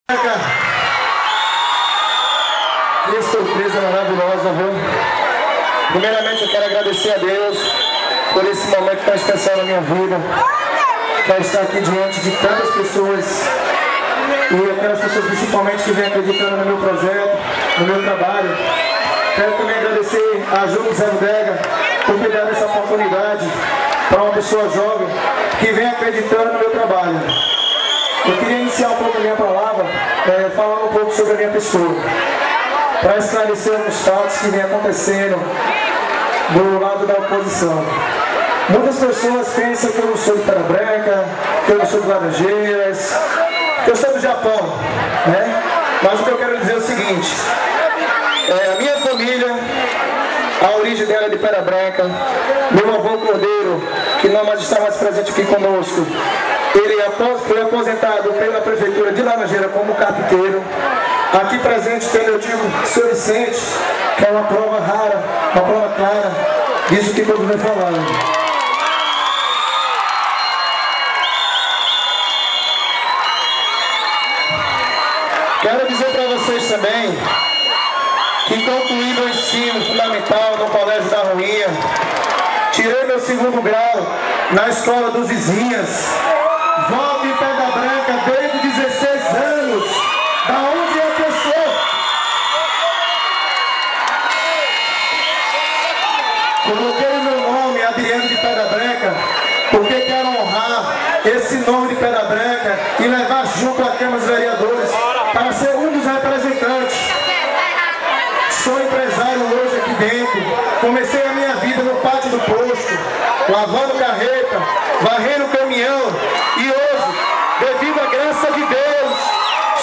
Que surpresa maravilhosa, viu? Primeiramente eu quero agradecer a Deus por esse momento tão especial na minha vida. Quero estar aqui diante de tantas pessoas e aquelas pessoas principalmente que vêm acreditando no meu projeto, no meu trabalho. Quero também agradecer a Júlio Zé Bodega por ter dado essa oportunidade para uma pessoa jovem que vem acreditando no meu trabalho. Eu queria iniciar um pouco a minha palavra falando um pouco sobre a minha pessoa, para esclarecer alguns fatos que vêm acontecendo do lado da oposição. Muitas pessoas pensam que eu não sou de Pedra Branca, que eu não sou de Laranjeiras, que eu sou do Japão, né? Mas o que eu quero dizer é o seguinte: a minha família, a origem dela é de Pedra Branca. Meu avô Cordeiro, que não mais está mais presente aqui conosco, ele foi aposentado pela prefeitura de Laranjeira como carpinteiro. Aqui presente tem meu tio Sr. Vicente, que é uma prova rara, uma prova clara disso que todos vem falando. Quero dizer para vocês também que concluí meu ensino fundamental no Colégio da Ruinha, tirei meu segundo grau na Escola dos Vizinhas, volto em Pedra Branca desde 16 anos, da onde é que eu sou? Coloquei meu nome, Adriano de Pedra Branca, porque quero honrar esse nome de Pedra Branca e levar junto à Câmara dos Vereadores para ser um dos representantes. Sou empresário hoje aqui dentro. Comecei a minha vida no pátio do posto, lavando carreta, varrendo caminhão. E hoje, devido à graça de Deus,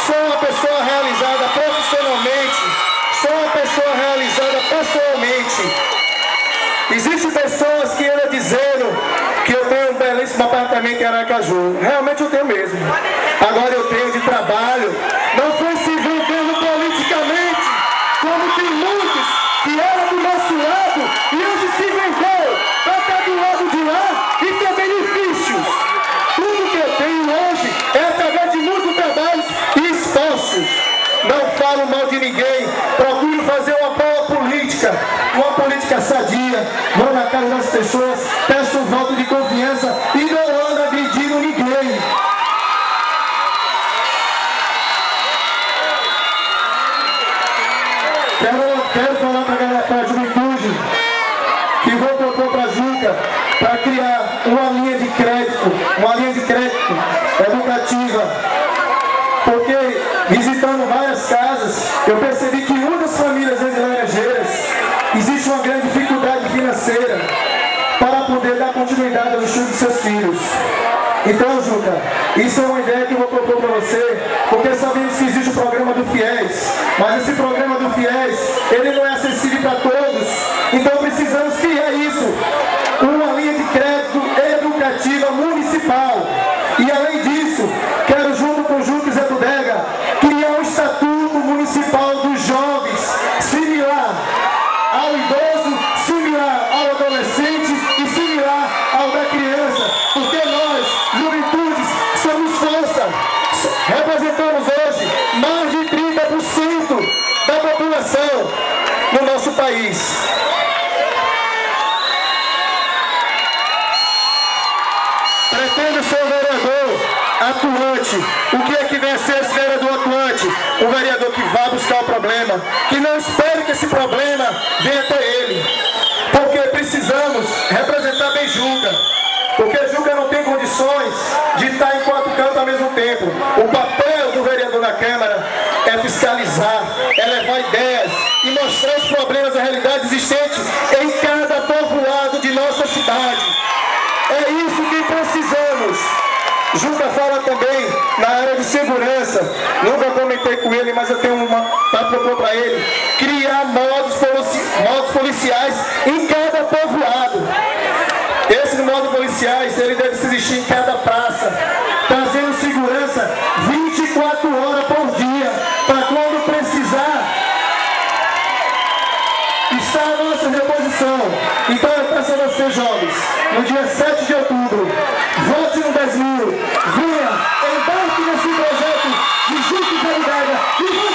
sou uma pessoa realizada profissionalmente, sou uma pessoa realizada pessoalmente. Existem pessoas que andam dizendo que eu tenho um belíssimo apartamento em Aracaju. Realmente eu tenho mesmo. Agora eu tenho de trabalho. Não foi se vendendo politicamente, como tem muitos que eram do nosso lado e hoje se vendeu para estar do lado de lá e ter benefícios. Tudo que eu tenho hoje é através de muitos trabalhos e esforços. Não falo mal de ninguém, procuro fazer uma boa política, uma política sadia. Vou na casa das pessoas, peço um voto de confiança e não ando agredindo ninguém. Quero falar para a juventude que vou propor para a Juca para criar uma linha de crédito educativa, porque visitando várias casas eu percebi que muitas famílias em Laranjeiras existe uma grande dificuldade financeira para poder dar continuidade aos estudos de seus filhos. Então, Juca, isso é uma ideia que eu vou propor para você, porque sabemos que existe o programa do FIES, mas esse programa do FIES, ele não é acessível para todos, então precisamos criar isso, uma linha de crédito educativa municipal. E além disso, quero junto com o Júlio Zé Bodega criar um estatuto municipal dos jovens, similar ao idoso, similar ao adolescente e similar ao da criança, porque nós, juventudes, somos força. Representamos hoje mais de 30% da população no nosso país. Pretendo ser um vereador atuante. O que é que vem a ser esse vereador atuante? Um vereador que vá buscar o problema, que não espere que esse problema venha até ele. Porque precisamos representar bem Juca. Porque Juca não tem condições de estar em 4 cantos ao mesmo tempo. O papel do vereador na Câmara é fiscalizar, é levar ideias e mostrar os problemas, a realidade existente em cada povoado de nossa cidade. É isso que precisamos. Juca fala também na área de segurança. Nunca comentei com ele, mas eu tenho uma para propor para ele: criar modos policiais em cada povoado. Esse modo policiais, ele deve existir em cada praça, trazendo segurança 24 horas por dia, para quando precisar estar à nossa disposição. Então eu peço a vocês, jovens, no dia 7 de outubro, vote no 10.000, venha, embarque nesse projeto de Júlio Zé Bodega e